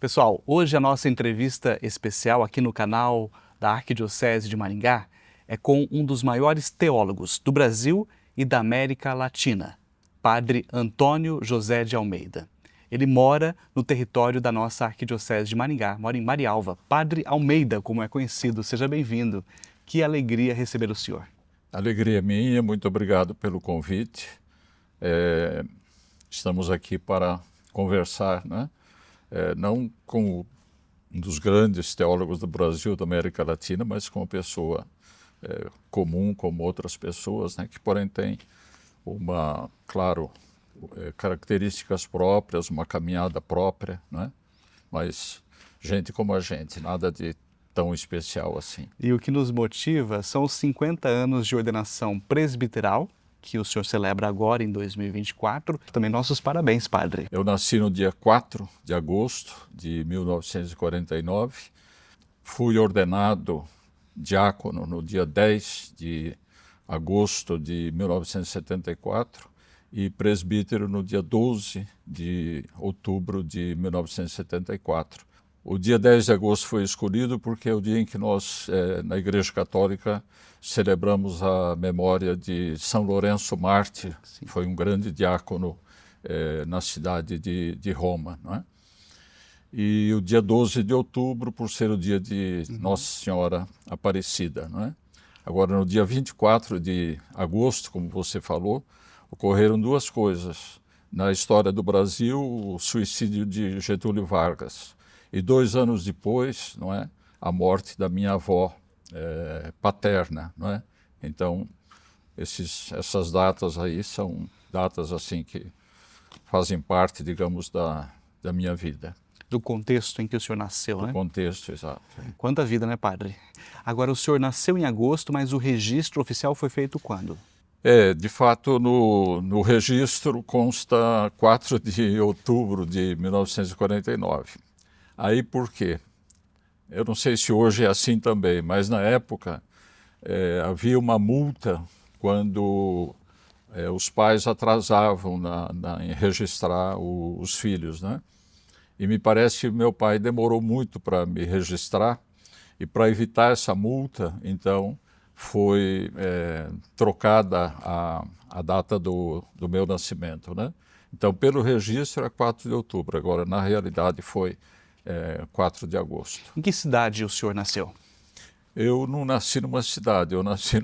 Pessoal, hoje a nossa entrevista especial aqui no canal da Arquidiocese de Maringá é com um dos maiores teólogos do Brasil e da América Latina, Padre Antônio José de Almeida. Ele mora no território da nossa Arquidiocese de Maringá, mora em Marialva. Padre Almeida, como é conhecido, seja bem-vindo. Que alegria receber o senhor. Alegria minha, muito obrigado pelo convite. Estamos aqui para conversar, né? Não com um dos grandes teólogos do Brasil, da América Latina, mas com uma pessoa comum, como outras pessoas, né? Que porém tem características próprias, uma caminhada própria, né? Mas gente como a gente, nada de tão especial assim. E o que nos motiva são os 50 anos de ordenação presbiteral, que o senhor celebra agora em 2024. Também nossos parabéns, padre. Eu nasci no dia 4 de agosto de 1949, fui ordenado diácono no dia 10 de agosto de 1974 e presbítero no dia 12 de outubro de 1974. O dia 10 de agosto foi escolhido porque é o dia em que nós, na Igreja Católica, celebramos a memória de São Lourenço Mártir, que foi um grande diácono na cidade de Roma, não é? E o dia 12 de outubro, por ser o dia de Nossa Senhora Aparecida, não é? Agora, no dia 24 de agosto, como você falou, ocorreram duas coisas. Na história do Brasil, o suicídio de Getúlio Vargas. E 2 anos depois, não é, a morte da minha avó paterna, não é? Então, essas datas aí são datas assim que fazem parte, digamos, da minha vida. Do contexto em que o senhor nasceu, né? Do contexto, exato. Quanta vida, né, padre? Agora, o senhor nasceu em agosto, mas o registro oficial foi feito quando? De fato, no registro consta 4 de outubro de 1949. Aí por quê? Eu não sei se hoje é assim também, mas na época havia uma multa quando os pais atrasavam em registrar os filhos, né? E me parece que meu pai demorou muito para me registrar e para evitar essa multa, então foi trocada a data do meu nascimento, né? Então, pelo registro é 4 de outubro, agora na realidade foi 4 de agosto. Em que cidade o senhor nasceu? Eu não nasci numa cidade, eu nasci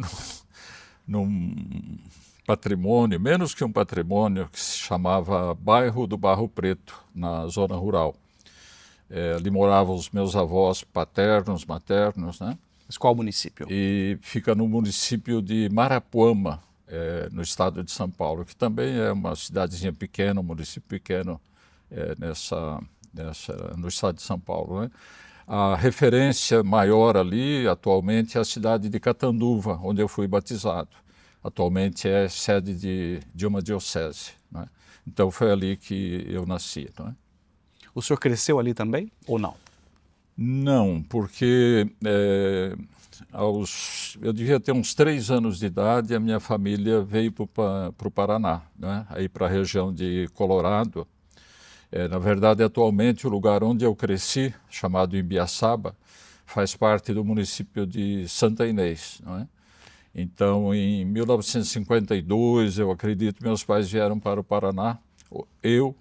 num patrimônio, menos que um patrimônio, que se chamava Bairro do Barro Preto, na zona rural. Ali moravam os meus avós paternos, maternos, né? Mas qual município? E fica no município de Marapuama, no estado de São Paulo, que também é uma cidadezinha pequena, um município pequeno no estado de São Paulo, né? A referência maior ali, atualmente, é a cidade de Catanduva, onde eu fui batizado. Atualmente é sede de uma diocese, né? Então foi ali que eu nasci, não é? O senhor cresceu ali também ou não? Não, porque eu devia ter uns 3 anos de idade e a minha família veio para o Paraná, né? Aí para a região de Colorado. Na verdade, atualmente, o lugar onde eu cresci, chamado Imbiaçaba, faz parte do município de Santa Inês, não é? Então, em 1952, eu acredito, meus pais vieram para o Paraná. Eu,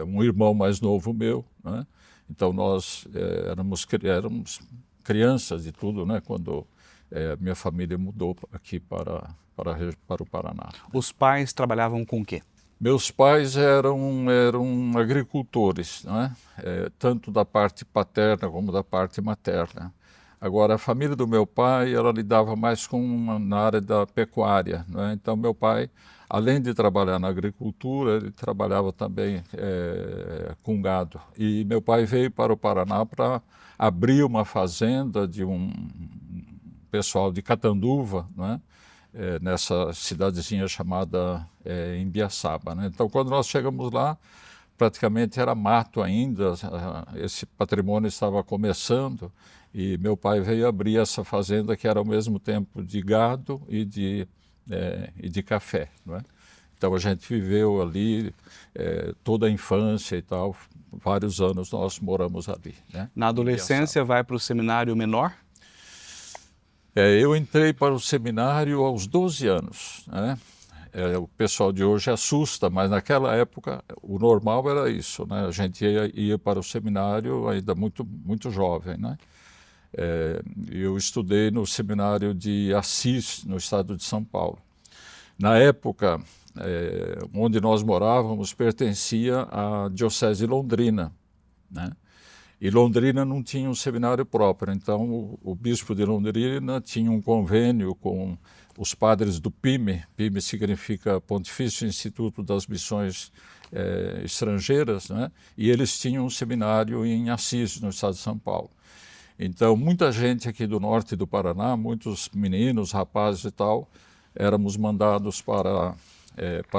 um irmão mais novo meu, né? Então nós éramos crianças e tudo, né? Quando minha família mudou aqui para o Paraná. Os pais trabalhavam com o quê? Meus pais eram agricultores, né? Tanto da parte paterna como da parte materna. Agora, a família do meu pai, ela lidava mais na área da pecuária, né? Então, meu pai, além de trabalhar na agricultura, ele trabalhava também com gado. E meu pai veio para o Paraná para abrir uma fazenda de um pessoal de Catanduva, né? Nessa cidadezinha chamada Imbiaçaba, né? Então, quando nós chegamos lá, praticamente era mato ainda, esse patrimônio estava começando e meu pai veio abrir essa fazenda que era ao mesmo tempo de gado e de café, não é? Então a gente viveu ali toda a infância e tal, vários anos nós moramos ali, né? Na adolescência vai para o seminário menor? Eu entrei para o seminário aos 12 anos, né? O pessoal de hoje assusta, mas naquela época o normal era isso, né? A gente ia para o seminário ainda muito jovem, né? Eu estudei no seminário de Assis, no estado de São Paulo. Na época, onde nós morávamos, pertencia à Diocese de Londrina, né? E Londrina não tinha um seminário próprio, então o bispo de Londrina tinha um convênio com os padres do PIME. PIME significa Pontifício Instituto das Missões Estrangeiras, né? E eles tinham um seminário em Assis, no estado de São Paulo. Então, muita gente aqui do norte do Paraná, muitos meninos, rapazes e tal, éramos mandados para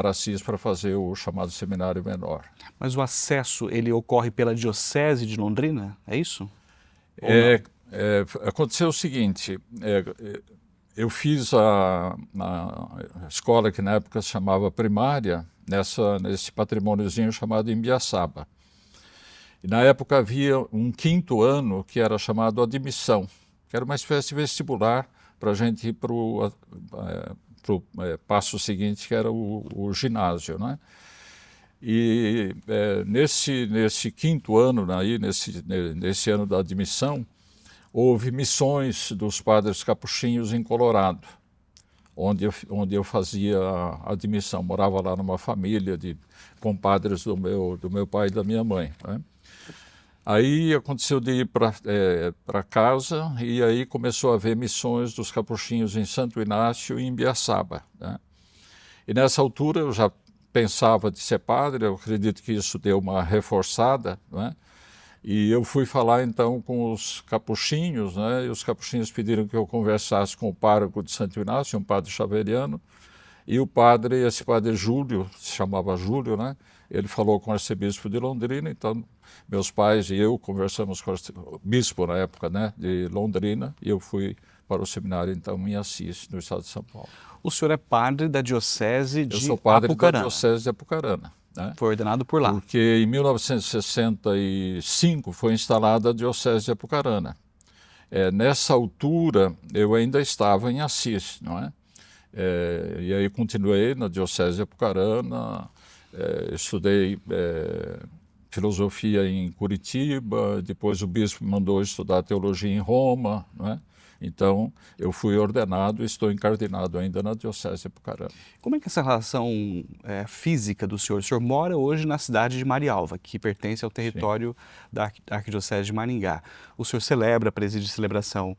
Assis para fazer o chamado seminário menor. Mas o acesso, ele ocorre pela Diocese de Londrina, é isso? Ou não? Aconteceu o seguinte, eu fiz a escola que na época se chamava primária, nesse patrimôniozinho chamado Imbiaçaba. E na época havia um 5º ano que era chamado admissão, que era uma espécie de vestibular para a gente ir para o passo seguinte, que era o ginásio, né? E nesse 5º ano, aí, nesse ano da admissão, houve missões dos padres capuchinhos em Colorado, onde eu fazia a admissão. Morava lá numa família de compadres do meu pai e da minha mãe, né? Aí aconteceu de ir para casa e aí começou a haver missões dos capuchinhos em Santo Inácio e em Imbiaçaba, né? E nessa altura eu já pensava de ser padre, eu acredito que isso deu uma reforçada, né? E eu fui falar então com os capuchinhos, né? E os capuchinhos pediram que eu conversasse com o pároco de Santo Inácio, um padre xaveriano, e esse padre Júlio, se chamava Júlio, né? Ele falou com o arcebispo de Londrina, então meus pais e eu conversamos com o bispo na época, né, de Londrina, e eu fui para o seminário então em Assis, no estado de São Paulo. O senhor é padre da Diocese de Apucarana. Eu sou padre da Diocese de Apucarana, né? Foi ordenado por lá. Porque em 1965 foi instalada a Diocese de Apucarana. Nessa altura eu ainda estava em Assis, não é? E aí continuei na Diocese de Apucarana, estudei filosofia em Curitiba, depois o bispo me mandou estudar teologia em Roma, não é? Então eu fui ordenado e estou encardinado ainda na Diocese de Apucarana. Como é que é essa relação física do senhor? O senhor mora hoje na cidade de Marialva, que pertence ao território da Arquidiocese de Maringá. O senhor celebra, preside celebração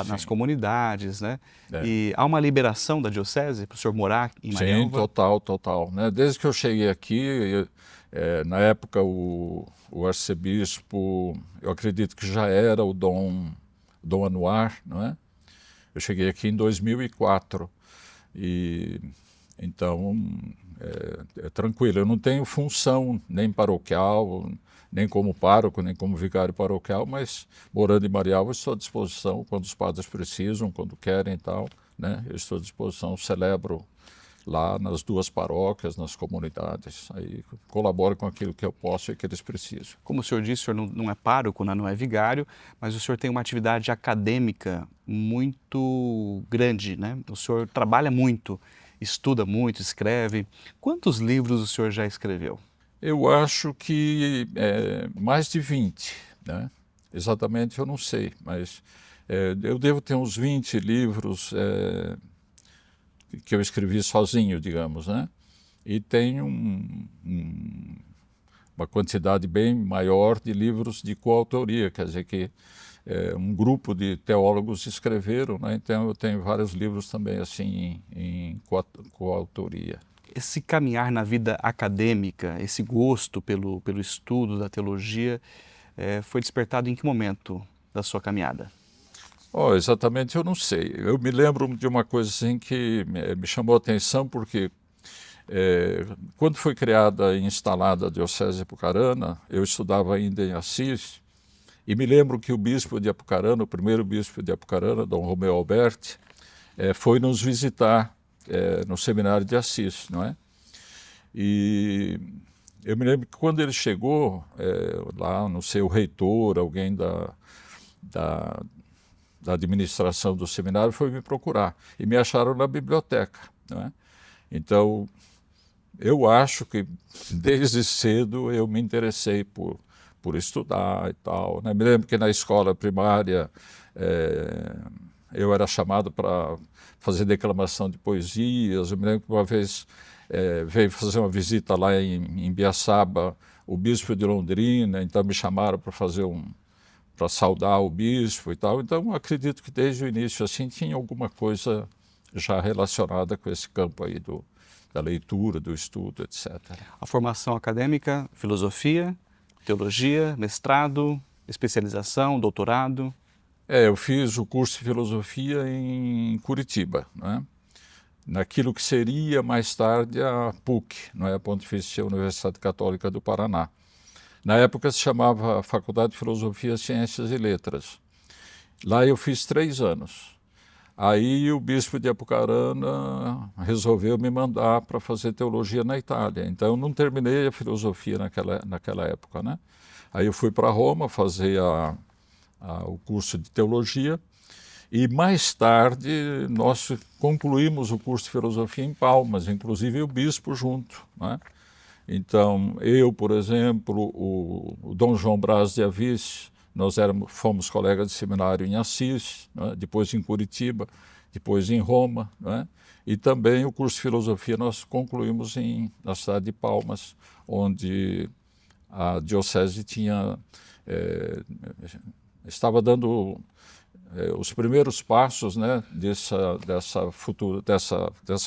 nas comunidades, né? E há uma liberação da diocese para o senhor morar em Marialva? Sim, total, né? Desde que eu cheguei aqui, na época o arcebispo, eu acredito que já era o Dom Anuar, não é? Eu cheguei aqui em 2004 e então é tranquilo. Eu não tenho função nem paroquial, nem como pároco, nem como vigário paroquial, mas morando em Marialva estou à disposição quando os padres precisam, quando querem e tal, né? Eu estou à disposição, celebro lá nas 2 paróquias, nas comunidades, aí colaboro com aquilo que eu posso e que eles precisam. Como o senhor disse, o senhor não é pároco, né, não é vigário, mas o senhor tem uma atividade acadêmica muito grande, né? O senhor trabalha muito, estuda muito, escreve. Quantos livros o senhor já escreveu? Eu acho que mais de 20, né? Exatamente eu não sei, mas eu devo ter uns 20 livros que eu escrevi sozinho, digamos, né? E tenho uma quantidade bem maior de livros de coautoria, quer dizer que um grupo de teólogos escreveram, né? Então eu tenho vários livros também assim em coautoria. Esse caminhar na vida acadêmica, esse gosto pelo estudo da teologia, foi despertado em que momento da sua caminhada? Exatamente eu não sei. Eu me lembro de uma coisa assim que me chamou a atenção, porque quando foi criada e instalada a Diocese de Apucarana, eu estudava ainda em Assis, e me lembro que o bispo de Apucarana, o primeiro bispo de Apucarana, Dom Romeu Alberti, foi nos visitar no seminário de Assis, não é? E eu me lembro que quando ele chegou, lá, não sei, o reitor, alguém da administração do seminário foi me procurar e me acharam na biblioteca, né? Então, eu acho que desde cedo eu me interessei por estudar e tal, né? Me lembro que na escola primária eu era chamado para fazer declamação de poesias. Eu me lembro que uma vez veio fazer uma visita lá em Biaçaba o bispo de Londrina, então me chamaram para fazer para saudar o bispo e tal. Então, acredito que desde o início assim tinha alguma coisa já relacionada com esse campo aí da leitura, do estudo, etc. A formação acadêmica, filosofia, teologia, mestrado, especialização, doutorado? Eu fiz o curso de filosofia em Curitiba, né? Naquilo que seria mais tarde a PUC, não é? A Pontifícia Universidade Católica do Paraná. Na época se chamava Faculdade de Filosofia, Ciências e Letras. Lá eu fiz 3 anos. Aí o bispo de Apucarana resolveu me mandar para fazer teologia na Itália. Então eu não terminei a filosofia naquela época, né? Aí eu fui para Roma fazer o curso de teologia e mais tarde nós concluímos o curso de filosofia em Palmas, inclusive o bispo junto, né? Então, eu, por exemplo, o Dom João Braz de Avis, nós fomos colegas de seminário em Assis, né? Depois em Curitiba, depois em Roma, né? E também o curso de filosofia nós concluímos na cidade de Palmas, onde a diocese estava dando os primeiros passos, né, dessa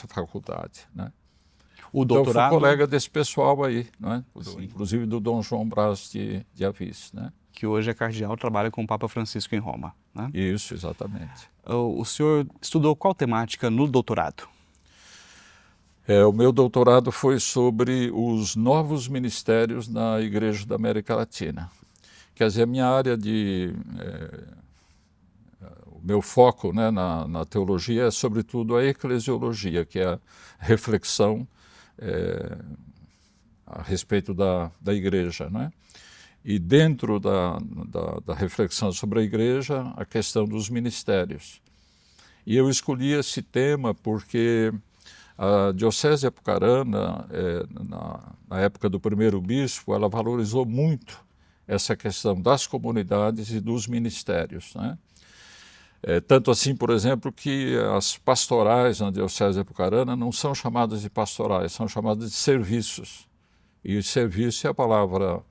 faculdade, né? O Então, eu fui doutorado, colega desse pessoal aí, né? Inclusive do Dom João Braz de Avis, né? que hoje é cardeal, trabalha com o Papa Francisco em Roma, né? Isso, exatamente. O senhor estudou qual temática no doutorado? O meu doutorado foi sobre os novos ministérios na Igreja da América Latina. Quer dizer, a minha área o meu foco, né, na teologia é sobretudo a eclesiologia, que é a reflexão a respeito da igreja, né? E dentro da reflexão sobre a igreja, a questão dos ministérios. E eu escolhi esse tema porque a Diocese de Apucarana, na época do primeiro bispo, ela valorizou muito essa questão das comunidades e dos ministérios, né? Tanto assim, por exemplo, que as pastorais na Diocese de Apucarana não são chamadas de pastorais, são chamadas de serviços. E serviço é a palavra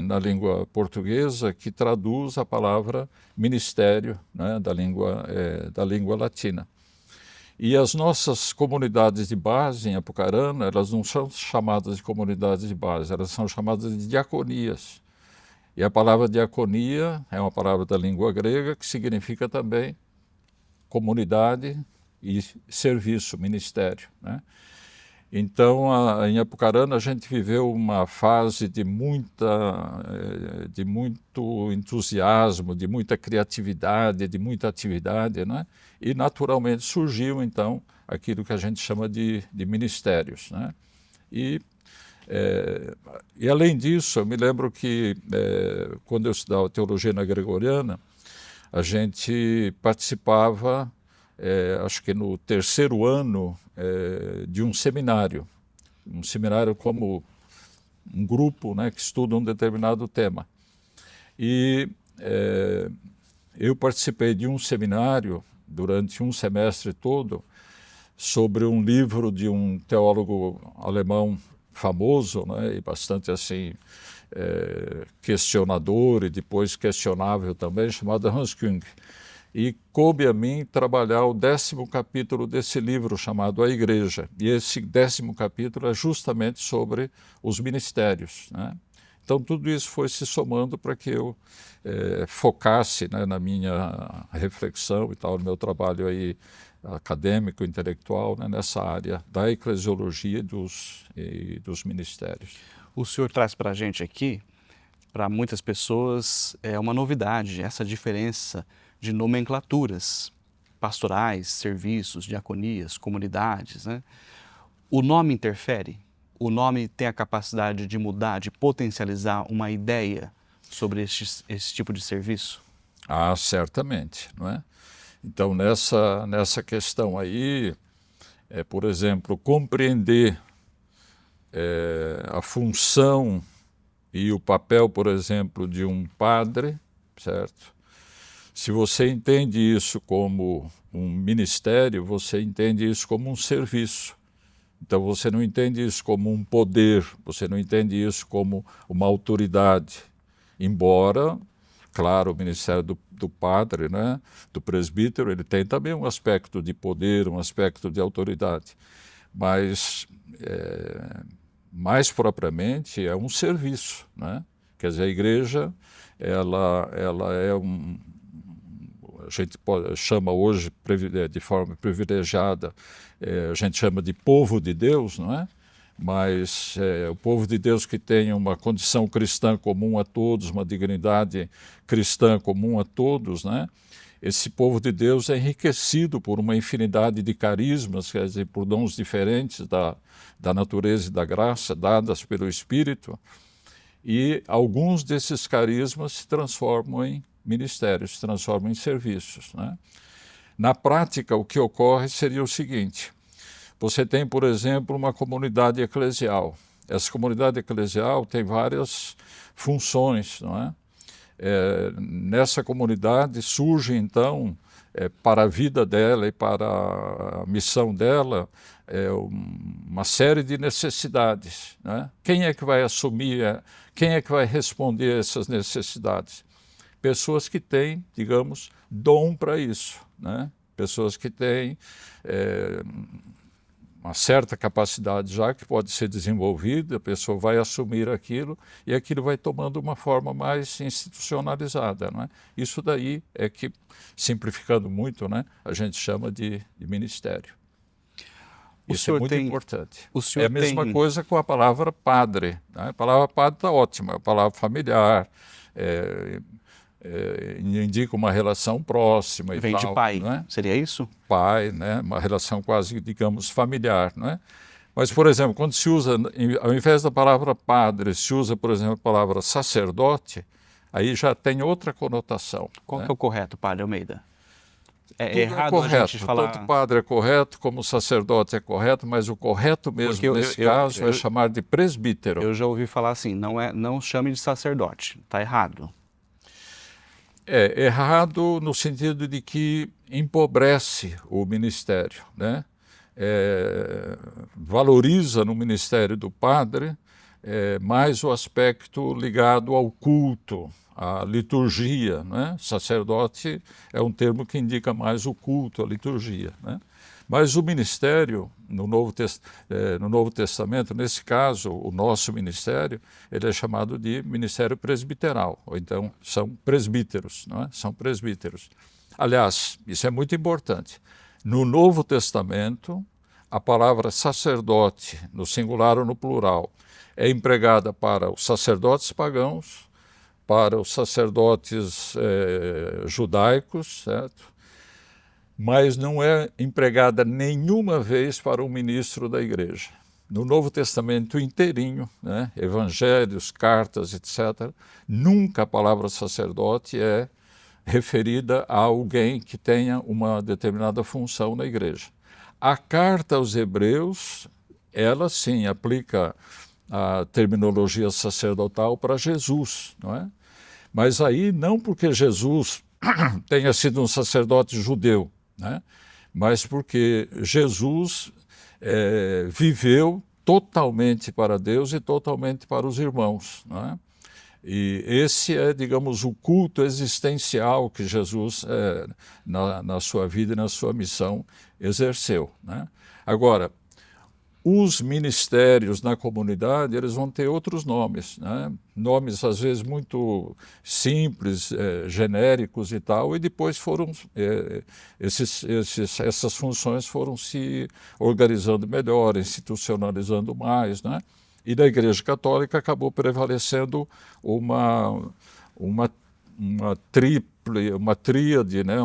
na língua portuguesa que traduz a palavra ministério, né, da língua latina. E as nossas comunidades de base em Apucarana, elas não são chamadas de comunidades de base, elas são chamadas de diaconias. E a palavra diaconia é uma palavra da língua grega que significa também comunidade e serviço, ministério, né? Então, em Apucarana, a gente viveu uma fase de muito entusiasmo, de muita criatividade, de muita atividade, né? E, naturalmente, surgiu, então, aquilo que a gente chama de ministérios, né? E, além disso, eu me lembro que, quando eu estudava teologia na Gregoriana, a gente participava, acho que no 3º ano, de um seminário como um grupo, né, que estuda um determinado tema. E eu participei de um seminário durante um semestre todo sobre um livro de um teólogo alemão famoso, né, e bastante assim questionador e depois questionável também, chamado Hans Küng. E coube a mim trabalhar o 10º capítulo desse livro chamado A Igreja. E esse 10º capítulo é justamente sobre os ministérios, né? Então tudo isso foi se somando para que eu focasse, né, na minha reflexão e tal, no meu trabalho aí acadêmico, intelectual, né, nessa área da eclesiologia e dos ministérios. O senhor traz para a gente aqui, para muitas pessoas, é uma novidade, essa diferença de nomenclaturas pastorais, serviços, diaconias, comunidades, né? O nome interfere? o nome tem a capacidade de mudar, de potencializar uma ideia sobre esse tipo de serviço? Ah, certamente, não é? Então, nessa questão aí, por exemplo, compreender a função e o papel, por exemplo, de um padre, certo? Se você entende isso como um ministério, você entende isso como um serviço. Então você não entende isso como um poder, você não entende isso como uma autoridade. Embora, claro, o ministério do padre, né, do presbítero, ele tem também um aspecto de poder, um aspecto de autoridade. Mas, mais propriamente, é um serviço, né? Quer dizer, a igreja, ela é a gente chama hoje de forma privilegiada, a gente chama de povo de Deus, não é? Mas o povo de Deus que tem uma condição cristã comum a todos, uma dignidade cristã comum a todos, né? Esse povo de Deus é enriquecido por uma infinidade de carismas, quer dizer, por dons diferentes da natureza e da graça dadas pelo Espírito, e alguns desses carismas se transformam em ministérios, se transformam em serviços, né? Na prática, o que ocorre seria o seguinte: você tem, por exemplo, uma comunidade eclesial. Essa comunidade eclesial tem várias funções, não é? Nessa comunidade surge, então, para a vida dela e para a missão dela, uma série de necessidades, né? Quem é que vai assumir, quem é que vai responder a essas necessidades? Pessoas que têm, digamos, dom para isso, né? Pessoas que têm uma certa capacidade já que pode ser desenvolvida, a pessoa vai assumir aquilo e aquilo vai tomando uma forma mais institucionalizada, não é? Isso daí é que, simplificando muito, né, a gente chama de ministério. Isso é muito importante. É a mesma coisa com a palavra padre, né? A palavra padre está ótima, é a palavra familiar, indica uma relação próxima e Vem tal. de pai, não é? Seria isso? Pai, né? Uma relação quase, digamos, familiar, não é? Mas, por exemplo, quando se usa, ao invés da palavra padre, se usa, por exemplo, a palavra sacerdote, aí já tem outra conotação. Qual né? que é o correto, Padre Almeida? Tudo Errado correto. a gente falar... Tanto padre é correto, como sacerdote é correto, mas o correto mesmo nesse caso é chamar de presbítero. Eu já ouvi falar assim, não chame de sacerdote, está errado. É errado no sentido de que empobrece o ministério, né? Valoriza no ministério do padre mais o aspecto ligado ao culto, à liturgia, né? Sacerdote é um termo que indica mais o culto, a liturgia, né? Mas o ministério, no Novo Testamento, nesse caso, o nosso ministério, ele é chamado de ministério presbiteral, ou então são presbíteros, não é? São presbíteros. Aliás, isso é muito importante. No Novo Testamento, a palavra sacerdote, no singular ou no plural, é empregada para os sacerdotes pagãos, para os sacerdotes judaicos, certo? Mas não é empregada nenhuma vez para o ministro da igreja. No Novo Testamento inteirinho, né, evangelhos, cartas, etc., nunca a palavra sacerdote é referida a alguém que tenha uma determinada função na igreja. A carta aos Hebreus, ela sim aplica a terminologia sacerdotal para Jesus, não é? Mas aí não porque Jesus tenha sido um sacerdote judeu, né? Mas porque Jesus viveu totalmente para Deus e totalmente para os irmãos, né? E esse é, digamos, o culto existencial que Jesus, na sua vida e na sua missão, exerceu, né? Agora, os ministérios na comunidade, eles vão ter outros nomes, né? Nomes às vezes muito simples, genéricos e tal, e depois essas funções foram se organizando melhor, institucionalizando mais, né? E na Igreja Católica acabou prevalecendo uma tríade, né?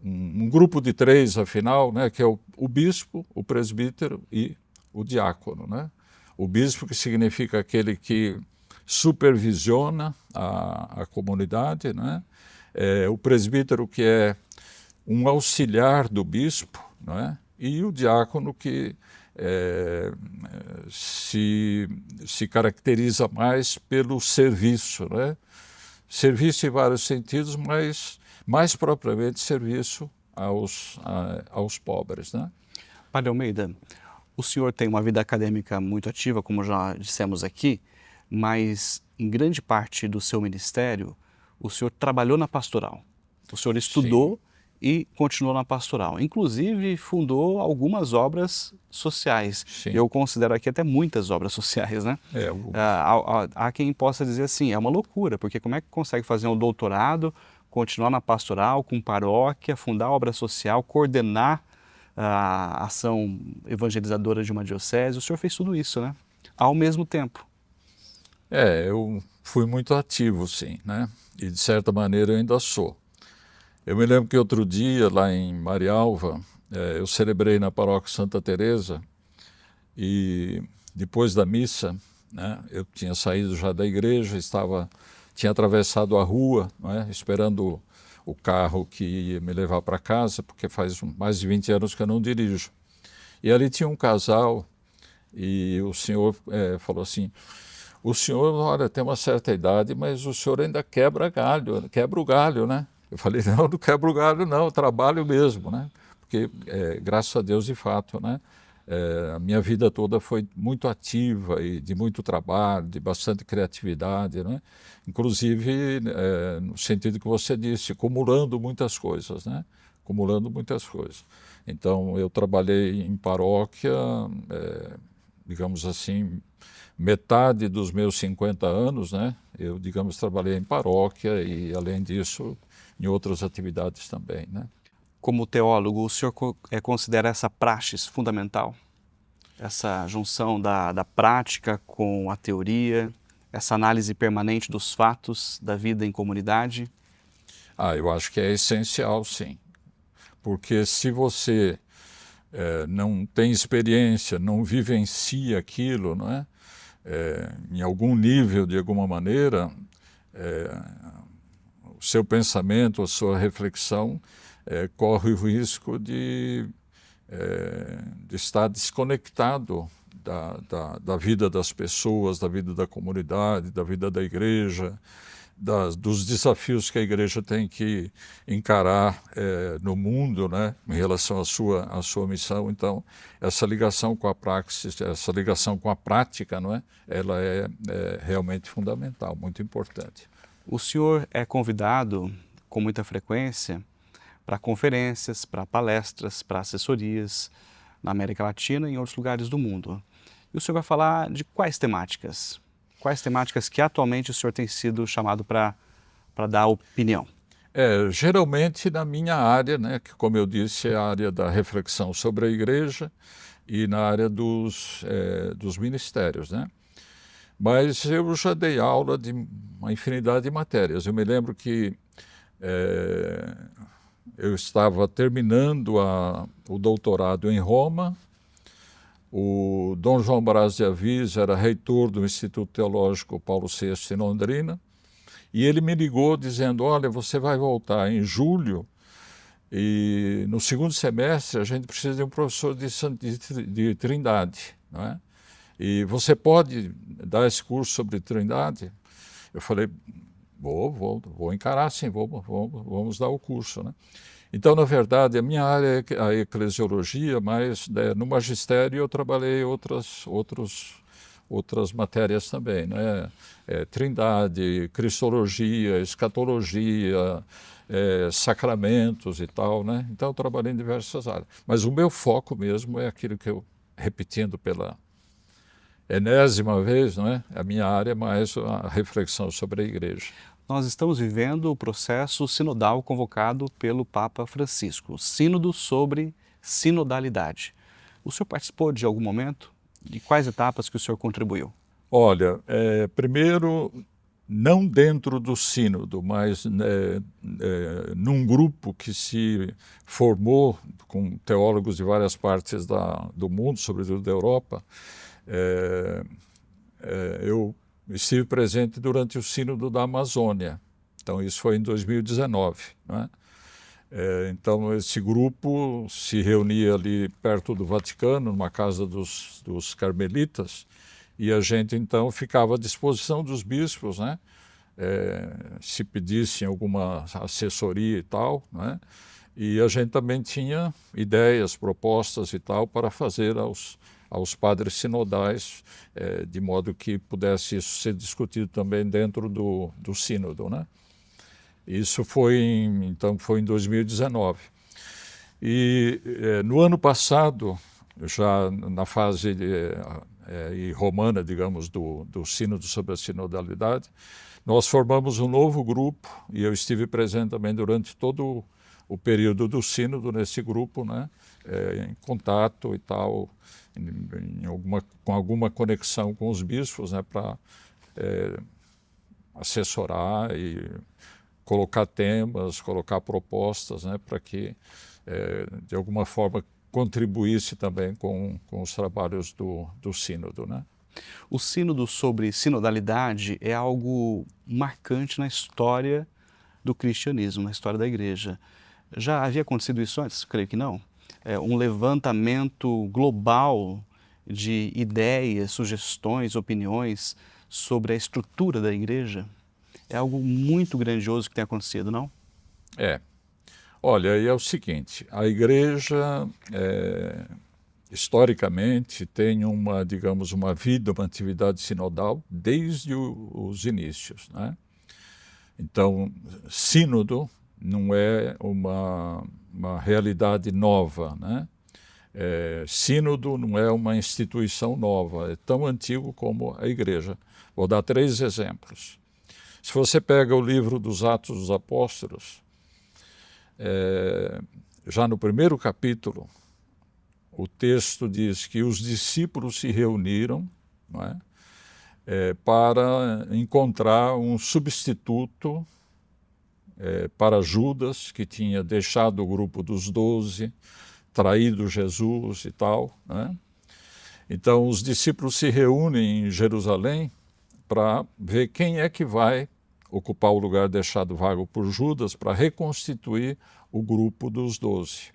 Um grupo de três, afinal, né, que é o bispo, o presbítero e o diácono, né? O bispo, que significa aquele que supervisiona a comunidade, né? O presbítero, que é um auxiliar do bispo, né? E o diácono, que se caracteriza mais pelo serviço, né? Serviço em vários sentidos, mas mais propriamente serviço aos pobres, né? Padre Almeida, o senhor tem uma vida acadêmica muito ativa, como já dissemos aqui, mas em grande parte do seu ministério, o senhor trabalhou na pastoral. O senhor estudou e continuou na pastoral. Inclusive, fundou algumas obras sociais. Sim. Eu considero aqui até muitas obras sociais, né? Há quem possa dizer assim, é uma loucura, porque como é que consegue fazer um doutorado, continuar na pastoral, com paróquia, fundar obra social, coordenar a ação evangelizadora de uma diocese? O senhor fez tudo isso, né? Ao mesmo tempo. Eu fui muito ativo, sim, né? E de certa maneira eu ainda sou. Eu me lembro que outro dia, lá em Marialva, eu celebrei na paróquia Santa Teresa, e depois da missa, né, eu tinha saído já da igreja, tinha atravessado a rua, né, esperando o carro que ia me levar para casa, porque faz mais de 20 anos que eu não dirijo. E ali tinha um casal, e o senhor falou assim: o senhor, olha, tem uma certa idade, mas o senhor ainda quebra o galho, né? Eu falei: não quebro o galho não, eu trabalho mesmo, né? Porque, graças a Deus, de fato, né? A minha vida toda foi muito ativa e de muito trabalho, de bastante criatividade, né? Inclusive, no sentido que você disse, acumulando muitas coisas, né? Acumulando muitas coisas. Então, eu trabalhei em paróquia, digamos assim, metade dos meus 50 anos, né? Eu, digamos, trabalhei em paróquia e, além disso, em outras atividades também, né? Como teólogo, o senhor considera essa praxis fundamental? Essa junção da prática com a teoria, essa análise permanente dos fatos da vida em comunidade? Eu acho que é essencial, sim. Porque se você não tem experiência, não vivencia aquilo, não é? Em algum nível, de alguma maneira, o seu pensamento, a sua reflexão corre o risco de estar desconectado da vida das pessoas, da vida da comunidade, da vida da igreja, dos desafios que a igreja tem que encarar no mundo, né, em relação à sua missão. Então, essa ligação com a praxis, essa ligação com a prática, não é? Ela é realmente fundamental, muito importante. O senhor é convidado com muita frequência para conferências, para palestras, para assessorias na América Latina e em outros lugares do mundo. E o senhor vai falar de quais temáticas? Quais temáticas que atualmente o senhor tem sido chamado para dar opinião? Geralmente na minha área, né, que, como eu disse, é a área da reflexão sobre a igreja e na área dos ministérios, né? Mas eu já dei aula de uma infinidade de matérias. Eu me lembro que eu estava terminando o doutorado em Roma. O Dom João Brás de Assis era reitor do Instituto Teológico Paulo VI em Londrina, e ele me ligou dizendo: olha, você vai voltar em julho e no segundo semestre a gente precisa de um professor de Trindade, não é? E você pode dar esse curso sobre Trindade? Eu falei: vou encarar sim, vamos dar o curso, né? Então, na verdade, a minha área é a eclesiologia, mas no magistério eu trabalhei outras matérias também, né? Trindade, cristologia, escatologia, sacramentos e tal, né? Então, eu trabalhei em diversas áreas. Mas o meu foco mesmo é aquilo que eu, repetindo pela enésima vez, não é? A minha área é mais a reflexão sobre a igreja. Nós estamos vivendo o processo sinodal convocado pelo Papa Francisco, Sínodo sobre Sinodalidade. O senhor participou de algum momento? De quais etapas que o senhor contribuiu? Olha, primeiro, não dentro do sínodo, mas num grupo que se formou com teólogos de várias partes do mundo, sobretudo da Europa. Eu estive presente durante o sínodo da Amazônia, então isso foi em 2019, né? Então esse grupo se reunia ali perto do Vaticano, numa casa dos carmelitas, e a gente então ficava à disposição dos bispos, né? Se pedissem alguma assessoria e tal, né? E a gente também tinha ideias, propostas e tal para fazer aos padres sinodais, de modo que pudesse isso ser discutido também dentro do sínodo, né? Isso foi em 2019. E no ano passado, já na fase romana, digamos, do sínodo sobre a sinodalidade, nós formamos um novo grupo, e eu estive presente também durante todo o período do sínodo nesse grupo, né, em contato e tal, com alguma conexão com os bispos, né, para assessorar e colocar temas, colocar propostas, né, para que, de alguma forma, contribuísse também com os trabalhos do sínodo, né? O sínodo sobre sinodalidade é algo marcante na história do cristianismo, na história da igreja. Já havia acontecido isso antes? Creio que não. Um levantamento global de ideias, sugestões, opiniões sobre a estrutura da igreja. É algo muito grandioso que tem acontecido, não? Olha, e é o seguinte, a igreja, historicamente, tem digamos, uma vida, uma atividade sinodal desde os inícios, né? Então, sínodo não é uma realidade nova, né? Sínodo não é uma instituição nova, é tão antigo como a igreja. Vou dar 3 exemplos. Se você pega o livro dos Atos dos Apóstolos, já no primeiro capítulo, o texto diz que os discípulos se reuniram, não é? Para encontrar um substituto para Judas, que tinha deixado o grupo dos 12, traído Jesus e tal, né? Então os discípulos se reúnem em Jerusalém para ver quem é que vai ocupar o lugar deixado vago por Judas para reconstituir o grupo dos 12.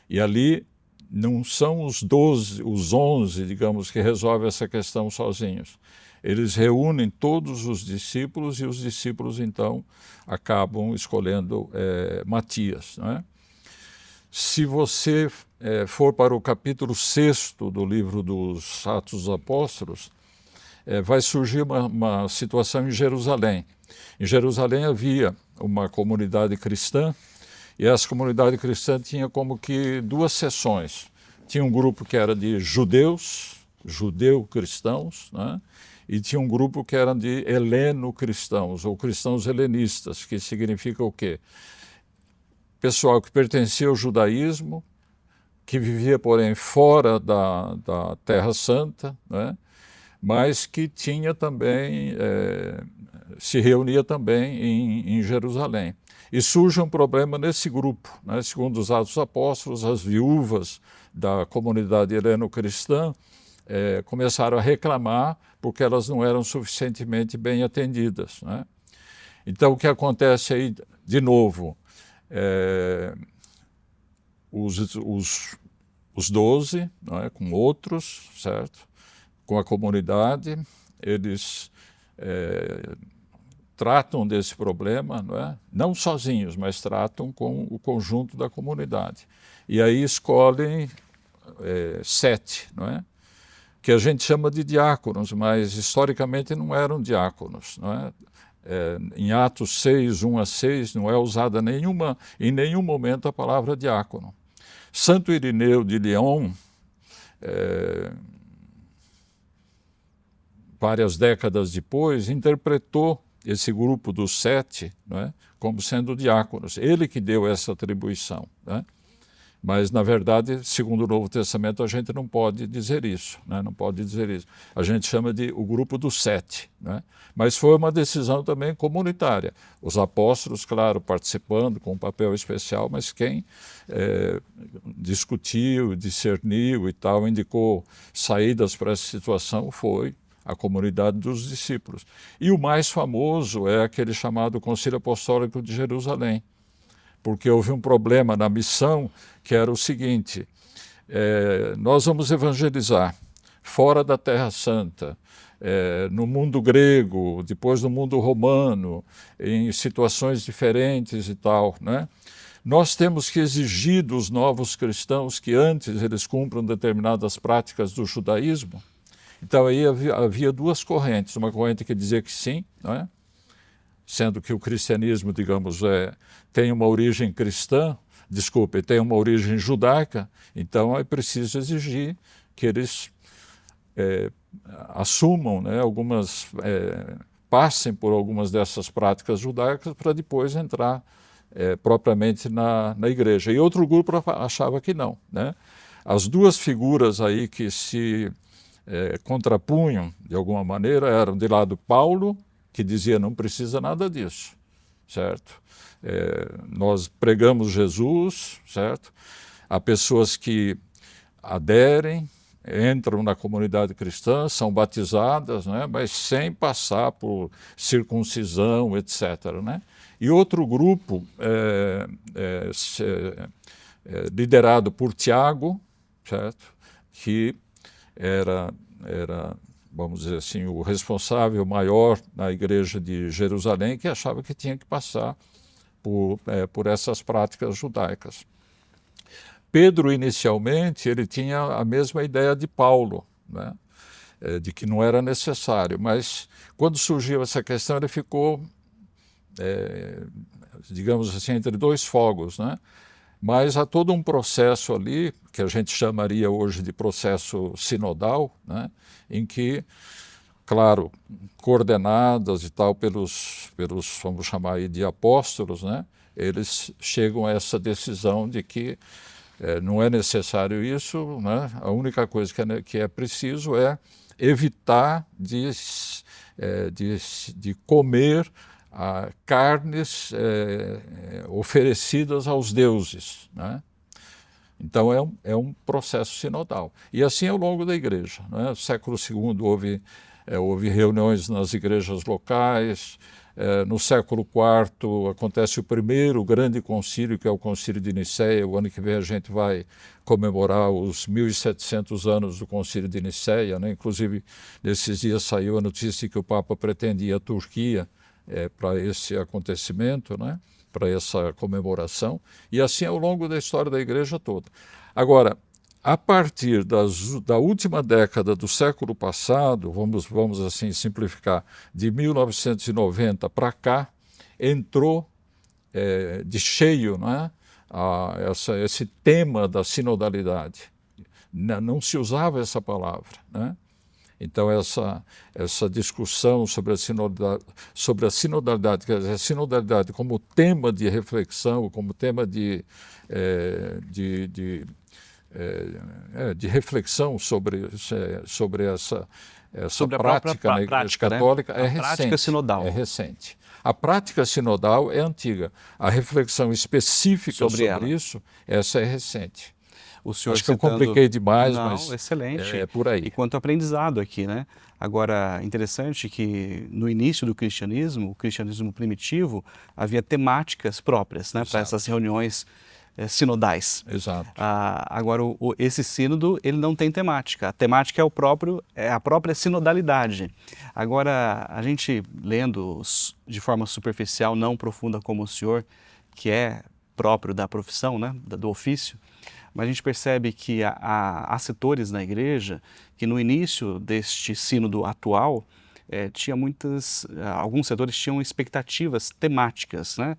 E ali não são os 12, os 11, digamos, que resolvem essa questão sozinhos. Eles reúnem todos os discípulos e os discípulos, então, acabam escolhendo Matias, não é? Se você for para o capítulo 6 do livro dos Atos dos Apóstolos, vai surgir uma situação em Jerusalém. Em Jerusalém havia uma comunidade cristã, e essa comunidade cristã tinha como que 2 seções. Tinha um grupo que era de judeu-cristãos, né? E tinha um grupo que era de heleno-cristãos, ou cristãos helenistas, que significa o quê? Pessoal que pertencia ao judaísmo, que vivia, porém, fora da Terra Santa, né? Mas que tinha também, se reunia também em Jerusalém. E surge um problema nesse grupo, né? Segundo os Atos dos Apóstolos, as viúvas da comunidade heleno-cristã começaram a reclamar porque elas não eram suficientemente bem atendidas, né? Então, o que acontece aí, de novo, os 12, não é? Com outros, certo? Com a comunidade, eles tratam desse problema, não é? Não sozinhos, mas tratam com o conjunto da comunidade. E aí escolhem 7, não é? Que a gente chama de diáconos, mas historicamente não eram diáconos, não é? Em Atos 6, 1 a 6, não é usada em nenhum momento a palavra diácono. Santo Irineu de Lyon, várias décadas depois, interpretou esse grupo dos 7, não é, como sendo diáconos. Ele que deu essa atribuição, né? Mas, na verdade, segundo o Novo Testamento, a gente não pode dizer isso, né? Não pode dizer isso. A gente chama de o grupo dos 7, né? Mas foi uma decisão também comunitária. Os apóstolos, claro, participando com um papel especial, mas quem discutiu, discerniu e tal, indicou saídas para essa situação foi a comunidade dos discípulos. E o mais famoso é aquele chamado Concílio Apostólico de Jerusalém, porque houve um problema na missão que era o seguinte: nós vamos evangelizar fora da Terra Santa, no mundo grego, depois no mundo romano, em situações diferentes e tal, né? Nós temos que exigir dos novos cristãos que antes eles cumpram determinadas práticas do judaísmo. Então aí havia duas correntes, uma corrente que dizia que sim, não é? Sendo que o cristianismo, digamos, tem uma origem cristã, tem uma origem judaica, então é preciso exigir que eles assumam, né, passem por algumas dessas práticas judaicas para depois entrar propriamente na igreja. E outro grupo achava que não, né? As duas figuras aí que se contrapunham, de alguma maneira, eram de lado Paulo, que dizia não precisa nada disso, certo? Nós pregamos Jesus, certo? Há pessoas que aderem, entram na comunidade cristã, são batizadas, né? Mas sem passar por circuncisão, etc., né? E outro grupo, liderado por Tiago, certo? Que era, vamos dizer assim, o responsável maior na igreja de Jerusalém, que achava que tinha que passar por essas práticas judaicas. Pedro, inicialmente, ele tinha a mesma ideia de Paulo, né? De que não era necessário, mas quando surgiu essa questão, ele ficou, digamos assim, entre dois fogos, né? Mas há todo um processo ali, que a gente chamaria hoje de processo sinodal, né? Em que, claro, coordenadas e tal pelos vamos chamar aí de apóstolos, né? Eles chegam a essa decisão de que não é necessário isso, né? A única coisa que é preciso é evitar de comer carnes oferecidas aos deuses, né? Então é um processo sinodal. E assim ao longo da igreja, né? No século II houve reuniões nas igrejas locais. No século IV acontece o primeiro grande concílio, que é o Concílio de Nicéia. O ano que vem a gente vai comemorar os 1700 anos do Concílio de Nicéia, né? Inclusive, nesses dias saiu a notícia que o Papa pretendia a Turquia para esse acontecimento, né? Para essa comemoração, e assim ao longo da história da igreja toda. Agora, a partir da última década do século passado, vamos assim simplificar, de 1990 para cá, entrou de cheio, né, esse tema da sinodalidade. Não se usava essa palavra, né? Então, essa discussão sobre a sinodalidade, quer dizer, a sinodalidade como tema de reflexão, como tema de reflexão sobre essa sobre prática na Igreja Católica, né? É recente. Prática sinodal. É recente. A prática sinodal é antiga. A reflexão específica sobre isso, essa é recente. O senhor Acho que eu compliquei demais, mas excelente. É por aí. E quanto aprendizado aqui, né? Agora, interessante que no início do cristianismo, o cristianismo primitivo, havia temáticas próprias, né, para essas reuniões sinodais. Exato. Agora, esse sínodo, ele não tem temática. A temática é a própria sinodalidade. Agora, a gente lendo de forma superficial, não profunda como o senhor, que é próprio da profissão, né, do ofício, mas a gente percebe que há setores na igreja que no início deste sínodo atual alguns setores tinham expectativas temáticas, né?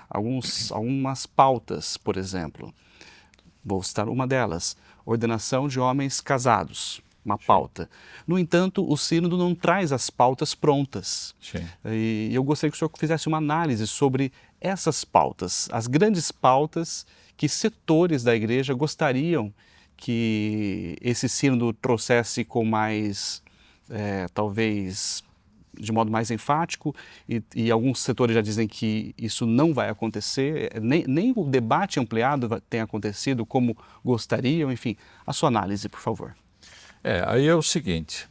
Algumas pautas, por exemplo. Vou citar uma delas: ordenação de homens casados. uma pauta. No entanto, o sínodo não traz as pautas prontas. Sim. E eu gostaria que o senhor fizesse uma análise sobre essas pautas, as grandes pautas que setores da igreja gostariam que esse sínodo trouxesse com mais, talvez, de modo mais enfático, e alguns setores já dizem que isso não vai acontecer, nem o debate ampliado tem acontecido como gostariam, enfim. A sua análise, por favor. Aí é o seguinte,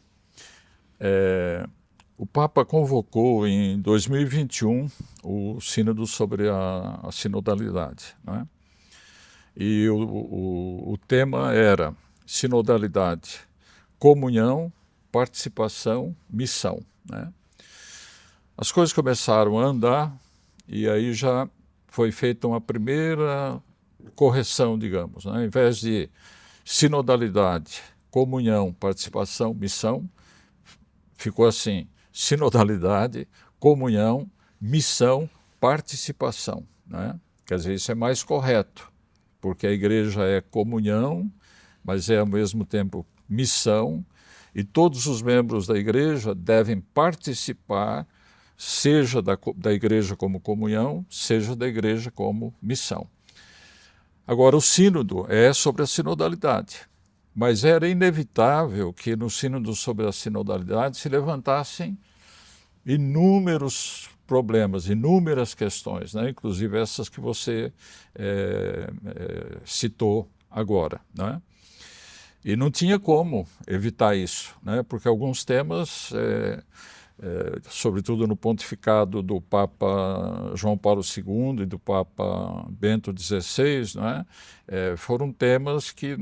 o Papa convocou em 2021 o sínodo sobre a sinodalidade, né? E o tema era sinodalidade, comunhão, participação, missão, né? As coisas começaram a andar e aí já foi feita uma primeira correção, digamos, né? Ao invés de sinodalidade, comunhão, participação, missão, ficou assim: sinodalidade, comunhão, missão, participação, né? Quer dizer, isso é mais correto, porque a igreja é comunhão, mas é ao mesmo tempo missão, e todos os membros da igreja devem participar, seja da igreja como comunhão, seja da igreja como missão. Agora, o sínodo é sobre a sinodalidade, mas era inevitável que no sínodo sobre a sinodalidade se levantassem inúmeros problemas, inúmeras questões, né? Inclusive essas que você citou agora, né? E não tinha como evitar isso, né? Porque alguns temas, sobretudo no pontificado do Papa João Paulo II e do Papa Bento XVI, né? Foram temas que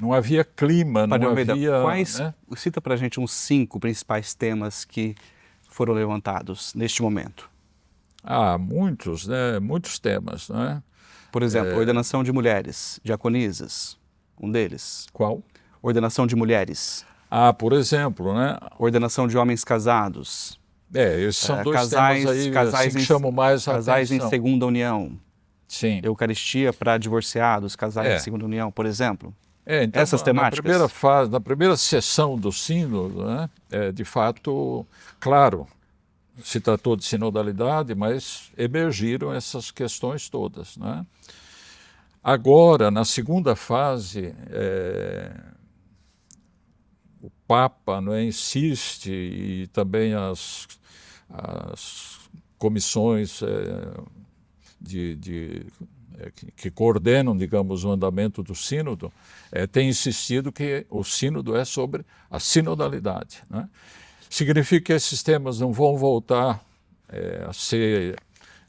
não havia clima, Padre não Almeida, havia... né? Cita para a gente uns 5 principais temas que foram levantados neste momento. Muitos, né? Muitos temas, né? Por exemplo, ordenação de mulheres, diaconisas, um deles. Qual? Ordenação de mulheres. Por exemplo, né? Ordenação de homens casados. Esses são dois temas aí assim, que chamam mais a atenção. Casais em segunda união. Sim. Eucaristia para divorciados, casais em segunda união, por exemplo. Então, essas temáticas. Na primeira fase, na primeira sessão do sínodo, né, de fato, claro, se tratou de sinodalidade, mas emergiram essas questões todas, né? Agora, na segunda fase, o Papa, não é, insiste, e também as comissões que coordenam, digamos, o andamento do sínodo, têm insistido que o sínodo é sobre a sinodalidade, né? Significa que esses temas não vão voltar a ser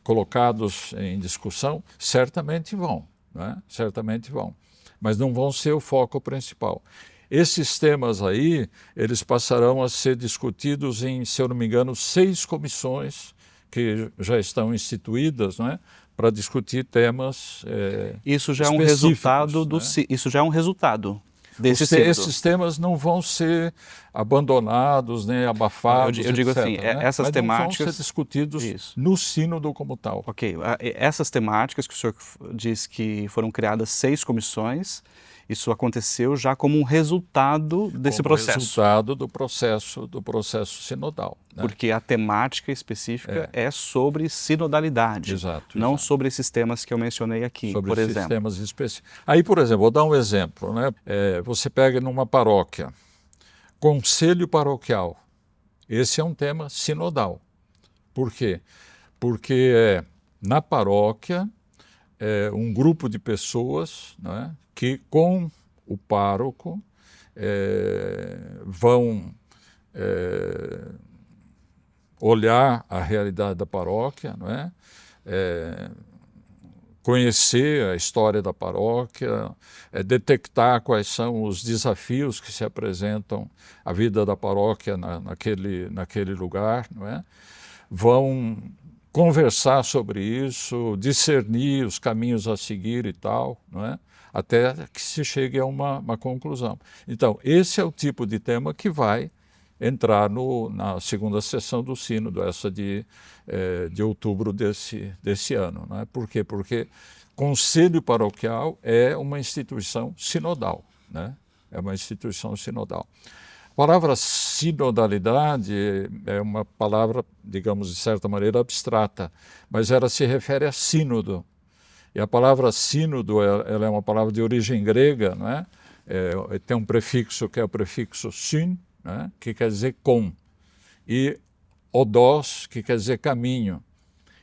colocados em discussão? Certamente vão, né? Certamente vão, mas não vão ser o foco principal. Esses temas aí, eles passarão a ser discutidos em, se eu não me engano, 6 comissões que já estão instituídas, não é? Para discutir temas isso já é um resultado né? Isso já é um resultado desse sínodo. Esses temas não vão ser abandonados, nem abafados, eu digo etc, assim, né? essas Mas temáticas... não vão ser discutidos no sínodo como tal. Ok, essas temáticas que o senhor diz que foram criadas 6 comissões, isso aconteceu já como um resultado desse processo. Resultado do processo sinodal, né? Porque a temática específica é sobre sinodalidade, não sobre esses temas que eu mencionei aqui, sobre por esses exemplo. temas específicos. Aí, por exemplo, vou dar um exemplo, né? Você pega numa paróquia, conselho paroquial. Esse é um tema sinodal. Por quê? Porque na paróquia um grupo de pessoas, né, que com o pároco vão olhar a realidade da paróquia, não é? Conhecer a história da paróquia, detectar quais são os desafios que se apresentam à vida da paróquia naquele lugar, não é? Vão conversar sobre isso, discernir os caminhos a seguir e tal, não é? Até que se chegue a uma conclusão. Então, esse é o tipo de tema que vai entrar na segunda sessão do sínodo, essa de outubro desse ano, não é? Por quê? Porque conselho paroquial é uma instituição sinodal, né? é uma instituição sinodal. A palavra sinodalidade é uma palavra, digamos, de certa maneira abstrata, mas ela se refere a sínodo. E a palavra sínodo ela é uma palavra de origem grega, não é? Tem um prefixo que é o prefixo syn, né? Que quer dizer com, e odos, que quer dizer caminho.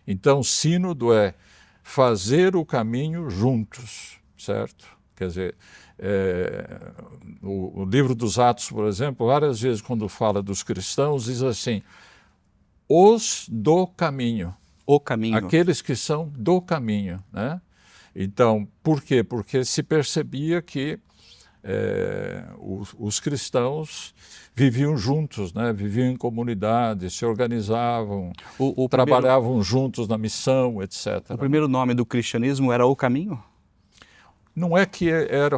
Então, sínodo é fazer o caminho juntos, certo? Quer dizer, o livro dos Atos, por exemplo, várias vezes quando fala dos cristãos, diz assim, os do caminho. O caminho. Aqueles que são do caminho, né? Então, por quê? Porque se percebia que os cristãos viviam juntos, né? Viviam em comunidade, se organizavam, trabalhavam juntos na missão, etc. O primeiro nome do cristianismo era o caminho? Não é que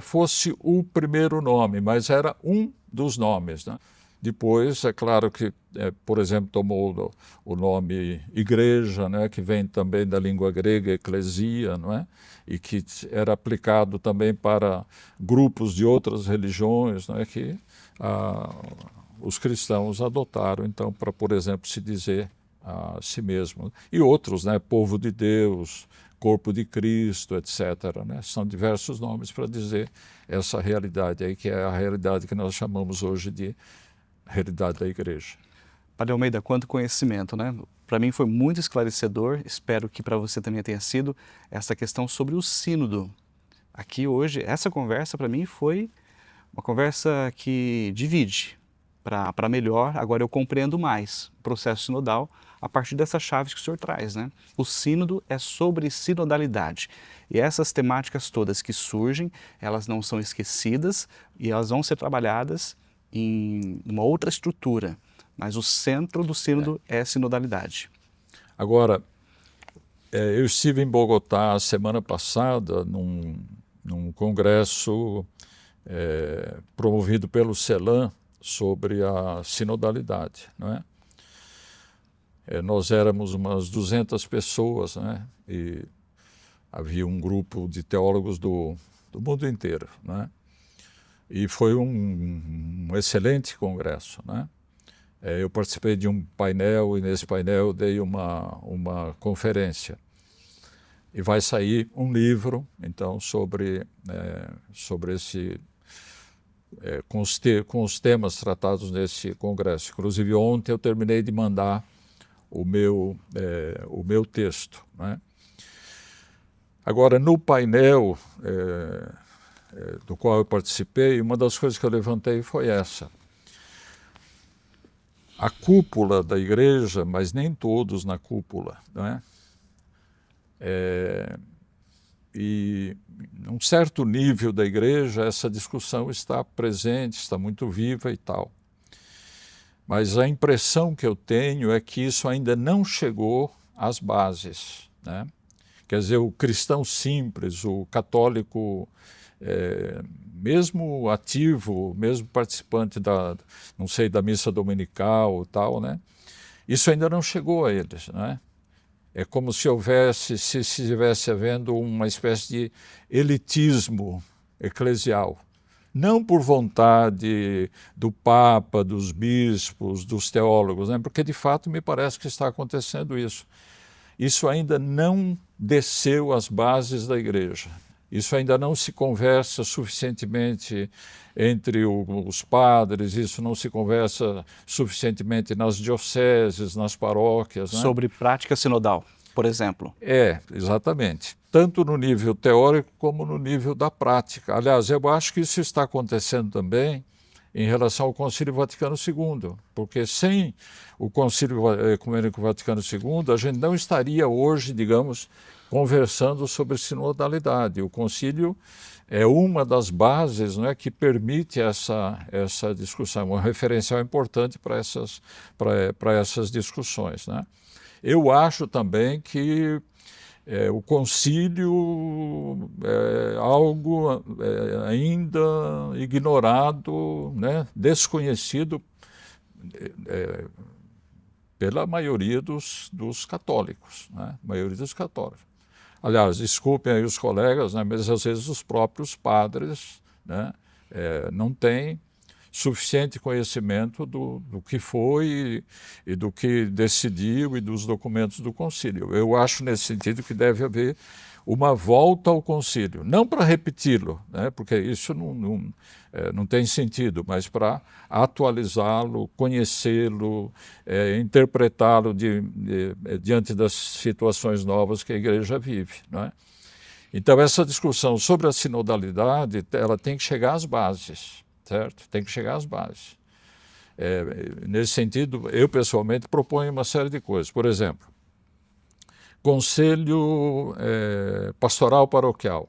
fosse o primeiro nome, mas era um dos nomes, né? Depois, é claro que, por exemplo, tomou o nome igreja, né, que vem também da língua grega, eclesia, não é? E que era aplicado também para grupos de outras religiões, não é? Que os cristãos adotaram, então, para, por exemplo, se dizer a si mesmo. E outros, né? Povo de Deus, corpo de Cristo, etc., né? São diversos nomes para dizer essa realidade aí, que é a realidade que nós chamamos hoje de realidade da igreja. Padre Almeida, quanto conhecimento, né? Para mim foi muito esclarecedor, espero que para você também tenha sido, essa questão sobre o sínodo. Aqui hoje, essa conversa para mim foi uma conversa que divide para melhor. Agora eu compreendo mais o processo sinodal a partir dessas chaves que o senhor traz, né? O sínodo é sobre sinodalidade. E essas temáticas todas que surgem, elas não são esquecidas e elas vão ser trabalhadas em uma outra estrutura, mas o centro do sínodo é a sinodalidade. Agora, eu estive em Bogotá a semana passada num congresso promovido pelo CELAM sobre a sinodalidade, não é? Nós éramos umas 200 pessoas, né? E havia um grupo de teólogos do mundo inteiro, né? E foi um excelente congresso, né? Eu participei de um painel e nesse painel dei uma conferência. E vai sair um livro, então, sobre esse... com os temas tratados nesse congresso. Inclusive, ontem eu terminei de mandar o meu texto, né? Agora, no painel do qual eu participei, uma das coisas que eu levantei foi essa. A cúpula da igreja, mas nem todos na cúpula, né? E num certo nível da igreja, essa discussão está presente, está muito viva e tal. Mas a impressão que eu tenho é que isso ainda não chegou às bases, né? Quer dizer, o cristão simples, o católico, mesmo ativo, mesmo participante não sei, da missa dominical e tal, né? Isso ainda não chegou a eles, né? É como se estivesse havendo uma espécie de elitismo eclesial. Não por vontade do Papa, dos bispos, dos teólogos, né? Porque de fato me parece que está acontecendo isso. Isso ainda não desceu às bases da igreja. Isso ainda não se conversa suficientemente entre os padres, isso não se conversa suficientemente nas dioceses, nas paróquias, né? Sobre prática sinodal, por exemplo. Exatamente. Tanto no nível teórico como no nível da prática. Aliás, eu acho que isso está acontecendo também em relação ao Concílio Vaticano II, porque sem o Concílio Ecumênico Vaticano II, a gente não estaria hoje, digamos, conversando sobre sinodalidade. O concílio é uma das bases, né, que permite essa discussão, um referencial importante para essas discussões, né? Eu acho também que o concílio é algo ainda ignorado, né, desconhecido pela maioria dos católicos, né? A maioria dos católicos. Aliás, desculpem aí os colegas, né, mas às vezes os próprios padres, né, não tem suficiente conhecimento do que foi e do que decidiu e dos documentos do concílio. Eu acho nesse sentido que deve haver uma volta ao concílio, não para repeti-lo, né, porque isso não tem sentido, mas para atualizá-lo, conhecê-lo, interpretá-lo diante das situações novas que a Igreja vive, né? Então essa discussão sobre a sinodalidade, ela tem que chegar às bases, certo? Tem que chegar às bases. Nesse sentido, eu pessoalmente proponho uma série de coisas. Por exemplo, conselho pastoral paroquial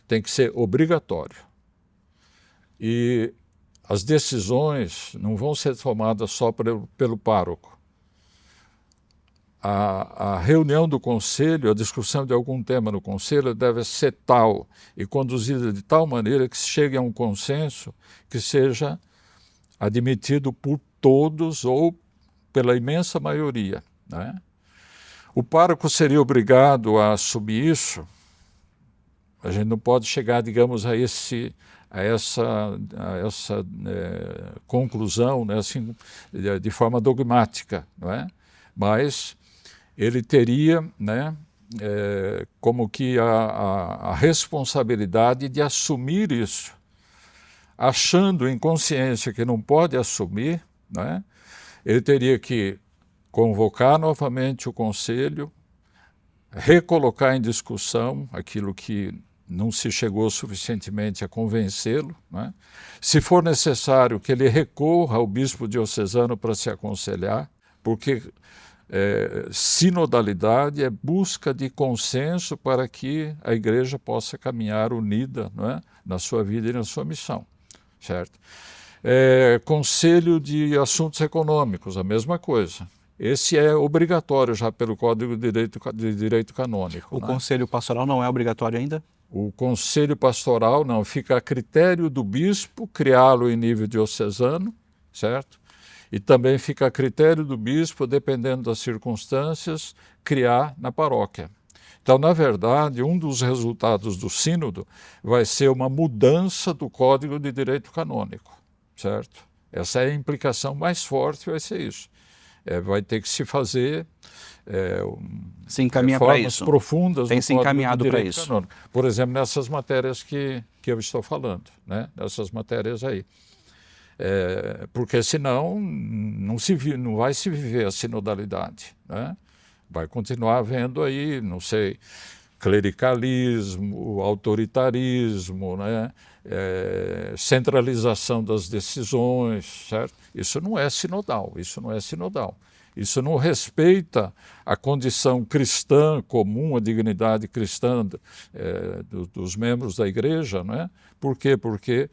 tem que ser obrigatório. E as decisões não vão ser tomadas só pelo pároco. A reunião do conselho, a discussão de algum tema no conselho deve ser tal e conduzida de tal maneira que se chegue a um consenso que seja admitido por todos ou pela imensa maioria, né? O pároco seria obrigado a assumir isso. A gente não pode chegar, digamos, a essa conclusão, né, assim, de forma dogmática, não é? Mas ele teria, né, como que a responsabilidade de assumir isso, achando em consciência que não pode assumir, né, ele teria que convocar novamente o conselho, recolocar em discussão aquilo que não se chegou suficientemente a convencê-lo, né? Se for necessário que ele recorra ao bispo diocesano para se aconselhar, porque sinodalidade é busca de consenso para que a Igreja possa caminhar unida, não é? Na sua vida e na sua missão, certo? Conselho de Assuntos Econômicos, a mesma coisa. Esse é obrigatório já pelo Código de Direito Canônico. O Conselho Pastoral não é obrigatório ainda? O Conselho Pastoral não, fica a critério do bispo criá-lo em nível diocesano, certo? E também fica a critério do bispo, dependendo das circunstâncias, criar na paróquia. Então, na verdade, um dos resultados do sínodo vai ser uma mudança do Código de Direito Canônico, certo? Essa é a implicação mais forte, vai ser isso. Vai ter que se fazer se encaminha para isso. Profundas tem no se Código encaminhado de para Direito isso. Canônico. Por exemplo, nessas matérias que eu estou falando, né? Nessas matérias aí. Porque senão não vai se viver a sinodalidade, né? Vai continuar havendo aí, não sei, clericalismo, autoritarismo, né? Centralização das decisões, certo? Isso não é sinodal, isso não é sinodal. Isso não respeita a condição cristã comum, a dignidade cristã dos membros da igreja, né? Por quê? Porque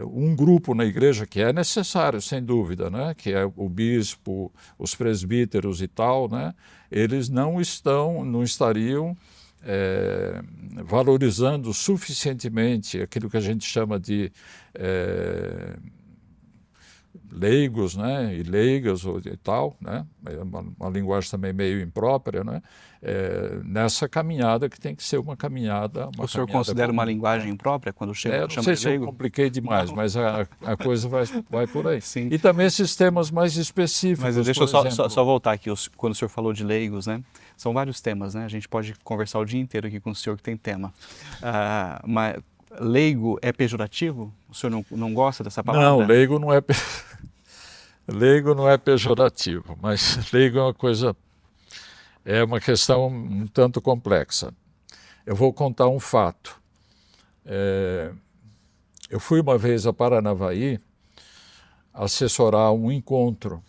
um grupo na igreja que é necessário, sem dúvida, né? Que é o bispo, os presbíteros e tal, né? Eles não estariam valorizando suficientemente aquilo que a gente chama de leigos, né, e leigas e tal, né, uma linguagem também meio imprópria, né, nessa caminhada que tem que ser uma caminhada. O senhor considera uma linguagem imprópria quando chama não sei de se leigo? eu compliquei demais, não. Mas a coisa vai por aí. Sim. E também esses temas mais específicos. Mas deixa eu só voltar aqui, quando o senhor falou de leigos, né, são vários temas, né, a gente pode conversar o dia inteiro aqui com o senhor que tem tema. Mas leigo é pejorativo? O senhor não gosta dessa palavra? Não, leigo não é leigo não é pejorativo, mas leigo é uma questão um tanto complexa. Eu vou contar um fato. Eu fui uma vez a Paranavaí assessorar um encontro.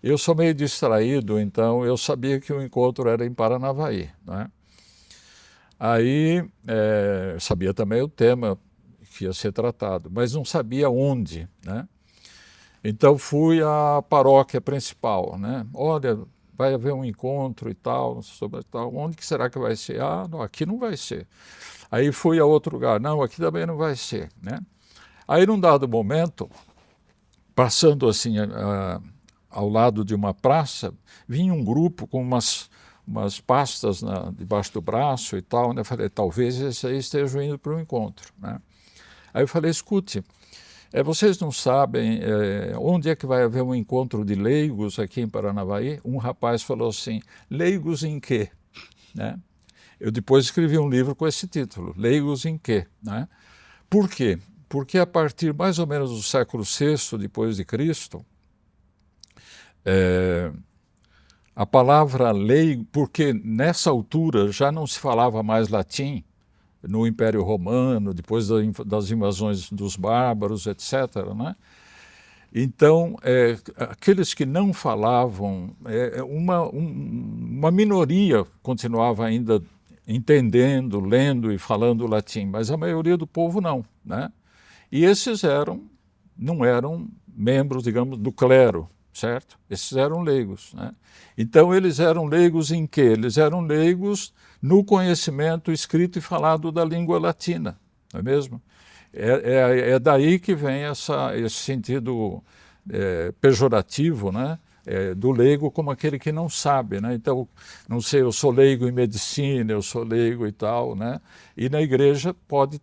Eu sou meio distraído, então eu sabia que o encontro era em Paranavaí, né? Aí, sabia também o tema que ia ser tratado, mas não sabia onde, né? Então fui à paróquia principal, né? Olha, vai haver um encontro e tal, sobre tal. Onde que será que vai ser? Ah, não, aqui não vai ser. Aí fui a outro lugar. Não, aqui também não vai ser, né? Aí, num dado momento, passando assim ao lado de uma praça, vinha um grupo com umas pastas debaixo do braço e tal, né? Falei, talvez esse aí esteja indo para o encontro, né? Aí eu falei, escute, vocês não sabem onde é que vai haver um encontro de leigos aqui em Paranavaí? Um rapaz falou assim, leigos em quê? Né? Eu depois escrevi um livro com esse título, Leigos em quê? Né? Por quê? Porque a partir mais ou menos do século VI depois de Cristo, a palavra leigo, porque nessa altura já não se falava mais latim, no Império Romano, depois das invasões dos bárbaros, etc., né? Então, aqueles que não falavam, uma minoria continuava ainda entendendo, lendo e falando latim, mas a maioria do povo não, né? E esses não eram membros, digamos, do clero, certo? Esses eram leigos, né? Então, eles eram leigos em quê? Eles eram leigos no conhecimento escrito e falado da língua latina, não é mesmo? É daí que vem esse sentido pejorativo, né? Do leigo como aquele que não sabe, né? Então, não sei, eu sou leigo em medicina, eu sou leigo e tal, né? E na igreja pode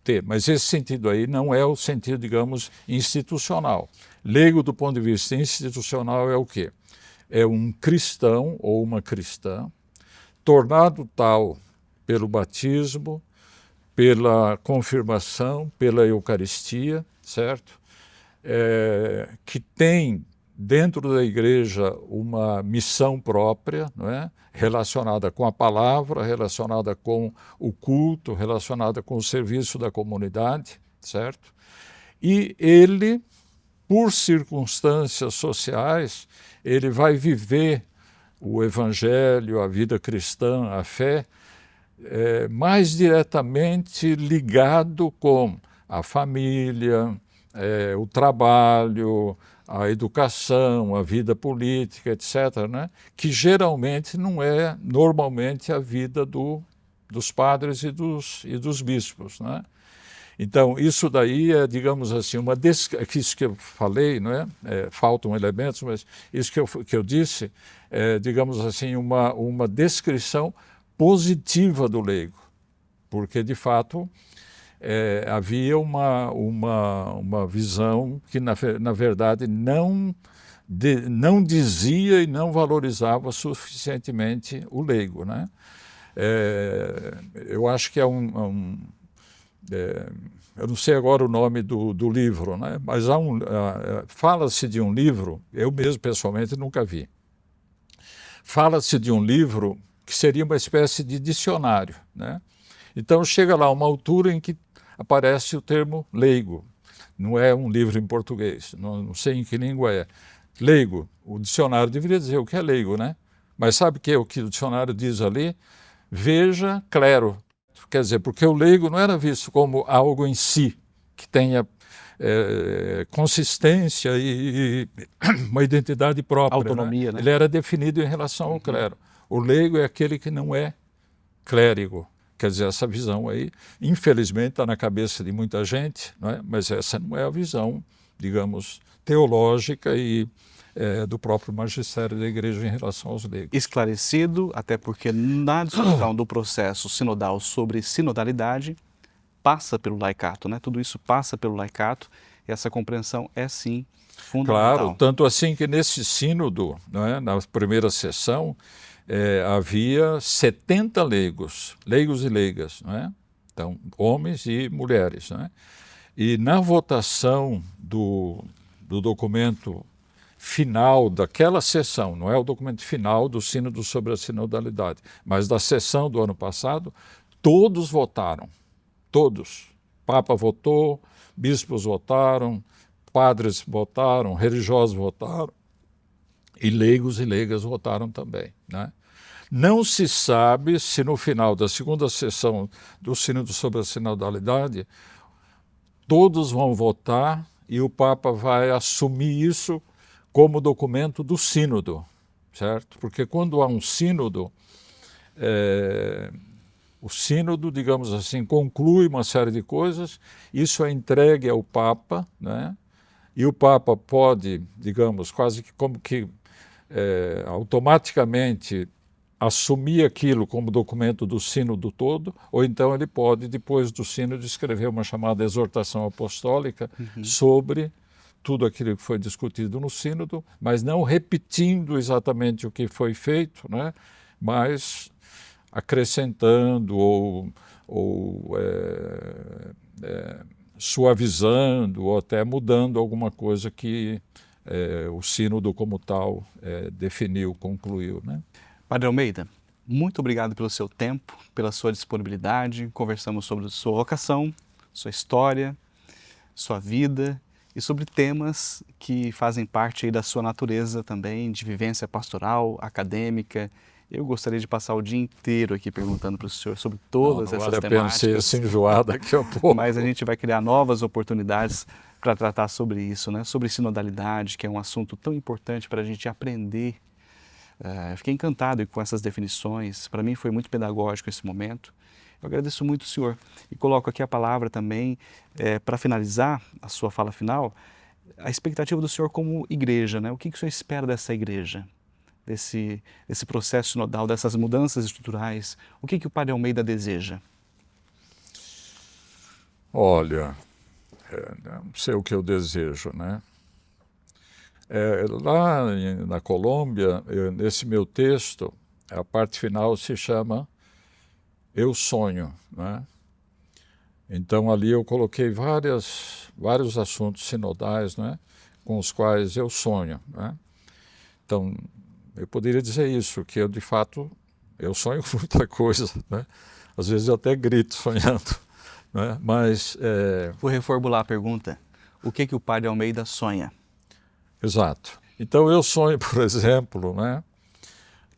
ter, mas esse sentido aí não é o sentido, digamos, institucional. Leigo do ponto de vista institucional é o quê? É um cristão ou uma cristã tornado tal pelo batismo, pela confirmação, pela Eucaristia, certo? Que tem dentro da igreja uma missão própria, não é? Relacionada com a palavra, relacionada com o culto, relacionada com o serviço da comunidade, certo? E ele, por circunstâncias sociais, ele vai viver o evangelho, a vida cristã, a fé, mais diretamente ligado com a família, o trabalho, a educação, a vida política, etc., né? Que geralmente não é normalmente a vida dos padres e dos bispos, né? Então, isso daí é, digamos assim, isso que eu falei, não é? Faltam elementos, mas isso que eu disse é, digamos assim, uma descrição positiva do leigo, porque, de fato, havia uma visão que, na verdade, não dizia e não valorizava suficientemente o leigo, né? Eu acho que eu não sei agora o nome do livro, né? Mas fala-se de um livro, eu mesmo pessoalmente nunca vi. Fala-se de um livro que seria uma espécie de dicionário, né? Então chega lá uma altura em que aparece o termo leigo. Não é um livro em português, não sei em que língua é. Leigo, o dicionário deveria dizer o que é leigo, né? Mas sabe o que o dicionário diz ali? Veja clero. Quer dizer, porque o leigo não era visto como algo em si, que tenha consistência e uma identidade própria. Autonomia, né? Ele era definido em relação ao clero. O leigo é aquele que não é clérigo. Quer dizer, essa visão aí, infelizmente, está na cabeça de muita gente, não é? Mas essa não é a visão, digamos, teológica e do próprio magistério da igreja em relação aos leigos. Esclarecido, até porque na discussão do processo sinodal sobre sinodalidade, passa pelo laicato, né? Tudo isso passa pelo laicato, e essa compreensão é, sim, fundamental. Claro, tanto assim que nesse sínodo, não é, na primeira sessão, havia 70 leigos e leigas, não é? Então, homens e mulheres, não é? E na votação do documento final daquela sessão, não é o documento final do sínodo sobre a sinodalidade, mas da sessão do ano passado, todos votaram, todos. Papa votou, bispos votaram, padres votaram, religiosos votaram, e leigos e leigas votaram também, né? Não se sabe se no final da segunda sessão do sínodo sobre a sinodalidade todos vão votar e o Papa vai assumir isso como documento do sínodo, certo? Porque quando há um sínodo, o sínodo, digamos assim, conclui uma série de coisas, isso é entregue ao Papa, né? E o Papa pode, digamos, quase que como que automaticamente assumir aquilo como documento do sínodo todo, ou então ele pode, depois do sínodo, escrever uma chamada exortação apostólica sobre tudo aquilo que foi discutido no sínodo, mas não repetindo exatamente o que foi feito, né? Mas acrescentando ou suavizando ou até mudando alguma coisa que o sínodo como tal definiu, concluiu, né? Padre Almeida, muito obrigado pelo seu tempo, pela sua disponibilidade. Conversamos sobre sua vocação, sua história, sua vida e sobre temas que fazem parte aí da sua natureza também, de vivência pastoral, acadêmica. Eu gostaria de passar o dia inteiro aqui perguntando para o senhor sobre todas essas temáticas. Não vale a pena ser assim enjoado daqui a pouco. Mas a gente vai criar novas oportunidades para tratar sobre isso, né? Sobre sinodalidade, que é um assunto tão importante para a gente aprender. Eu fiquei encantado com essas definições. Para mim foi muito pedagógico esse momento. Eu agradeço muito o senhor e coloco aqui a palavra também para finalizar a sua fala final, a expectativa do senhor como igreja, né? O que o senhor espera dessa igreja, desse processo sinodal, dessas mudanças estruturais? O que o Padre Almeida deseja? Olha, não sei o que eu desejo, né? Lá na Colômbia, nesse meu texto, a parte final se chama Eu Sonho, né? Então ali eu coloquei vários assuntos sinodais, né, com os quais eu sonho, né? Então eu poderia dizer isso, que eu de fato eu sonho com muita coisa, né? Às vezes eu até grito sonhando, né? Mas vou reformular a pergunta. O que o Padre Almeida sonha? Exato. Então eu sonho, por exemplo, né,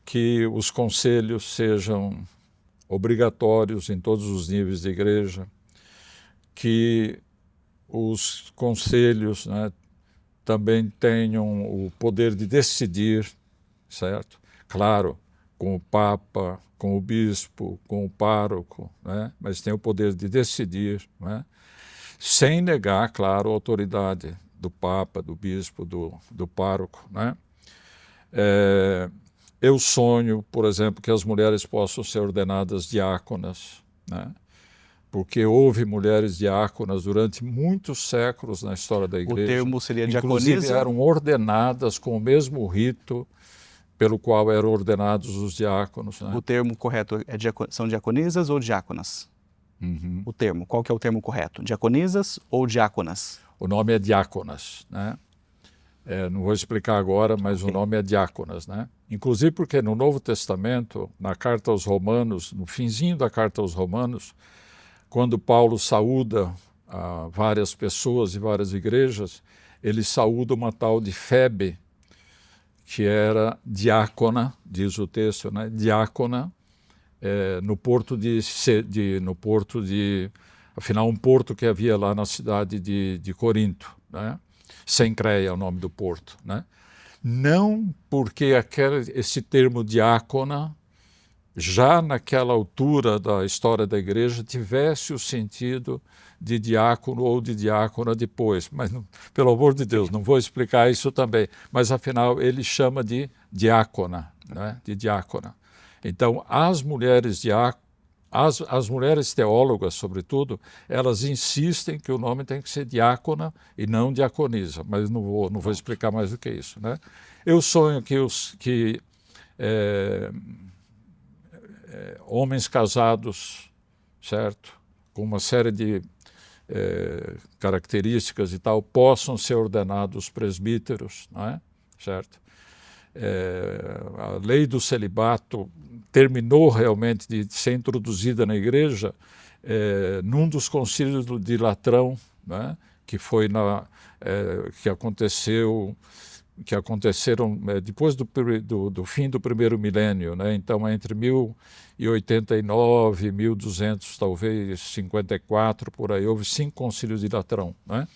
que os conselhos sejam obrigatórios em todos os níveis de igreja, que os conselhos, né, também tenham o poder de decidir, certo? Claro, com o Papa, com o Bispo, com o pároco, né, mas tem o poder de decidir, né, sem negar, claro, a autoridade do Papa, do Bispo, do pároco, né? Eu sonho, por exemplo, que as mulheres possam ser ordenadas diáconas, né? Porque houve mulheres diáconas durante muitos séculos na história da igreja. O termo seria inclusive, diaconisa? Eram ordenadas com o mesmo rito pelo qual eram ordenados os diáconos, né? O termo correto são diaconisas ou diáconas? O termo, qual que é o termo correto? Diaconisas ou diáconas? O nome é diáconas, né? Não vou explicar agora, mas o nome é diáconas, né? Inclusive porque no Novo Testamento, na Carta aos Romanos, no finzinho da Carta aos Romanos, quando Paulo saúda várias pessoas e várias igrejas, ele saúda uma tal de Febe, que era diácona, diz o texto, né? Diácona, no porto afinal, um porto que havia lá na cidade de Corinto, né? Sencreia é o nome do porto, né? Não porque esse termo diácona, já naquela altura da história da igreja, tivesse o sentido de diácono ou de diácona depois, mas pelo amor de Deus, não vou explicar isso também, mas afinal ele chama de diácona, né? De diácona. Então as mulheres as mulheres teólogas, sobretudo, elas insistem que o nome tem que ser diácona e não diaconisa, mas não vou explicar mais do que isso, né? Eu sonho que homens casados, certo, com uma série de características e tal, possam ser ordenados presbíteros, não é? Certo? A lei do celibato terminou realmente de ser introduzida na igreja num dos concílios de Latrão, né, que foi que aconteceram depois do fim do primeiro milênio, né? Então entre 1089 e 1200, talvez 54, por aí, houve 5 concílios de Latrão, né?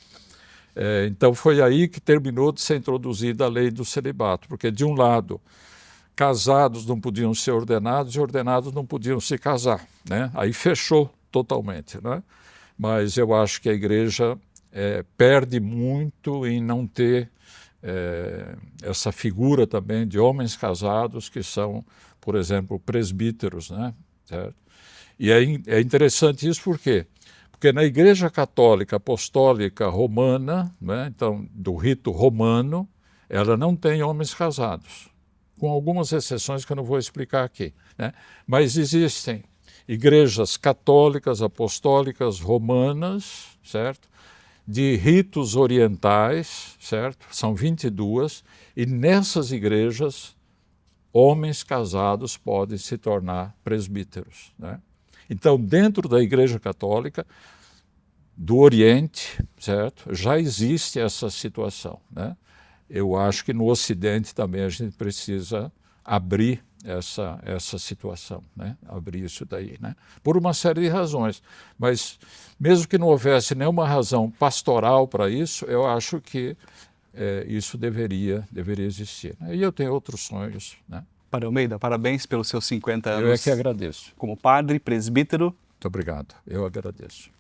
Então foi aí que terminou de ser introduzida a lei do celibato, porque de um lado casados não podiam ser ordenados e ordenados não podiam se casar, né? Aí fechou totalmente, né? Mas eu acho que a igreja perde muito em não ter essa figura também de homens casados que são, por exemplo, presbíteros, né? Certo? E é interessante isso por quê? Porque na Igreja Católica Apostólica Romana, né, então do rito romano, ela não tem homens casados, com algumas exceções que eu não vou explicar aqui, né? Mas existem igrejas católicas, apostólicas, romanas, certo? De ritos orientais, certo? São 22, e nessas igrejas, homens casados podem se tornar presbíteros, né? Então, dentro da Igreja Católica do Oriente, certo? Já existe essa situação, né? Eu acho que no Ocidente também a gente precisa abrir essa situação, né? Abrir isso daí, né? Por uma série de razões. Mas mesmo que não houvesse nenhuma razão pastoral para isso, eu acho que isso deveria existir, né? E eu tenho outros sonhos, né? Padre Almeida, parabéns pelos seus 50 anos. Eu é que agradeço. Como padre, presbítero. Muito obrigado. Eu agradeço.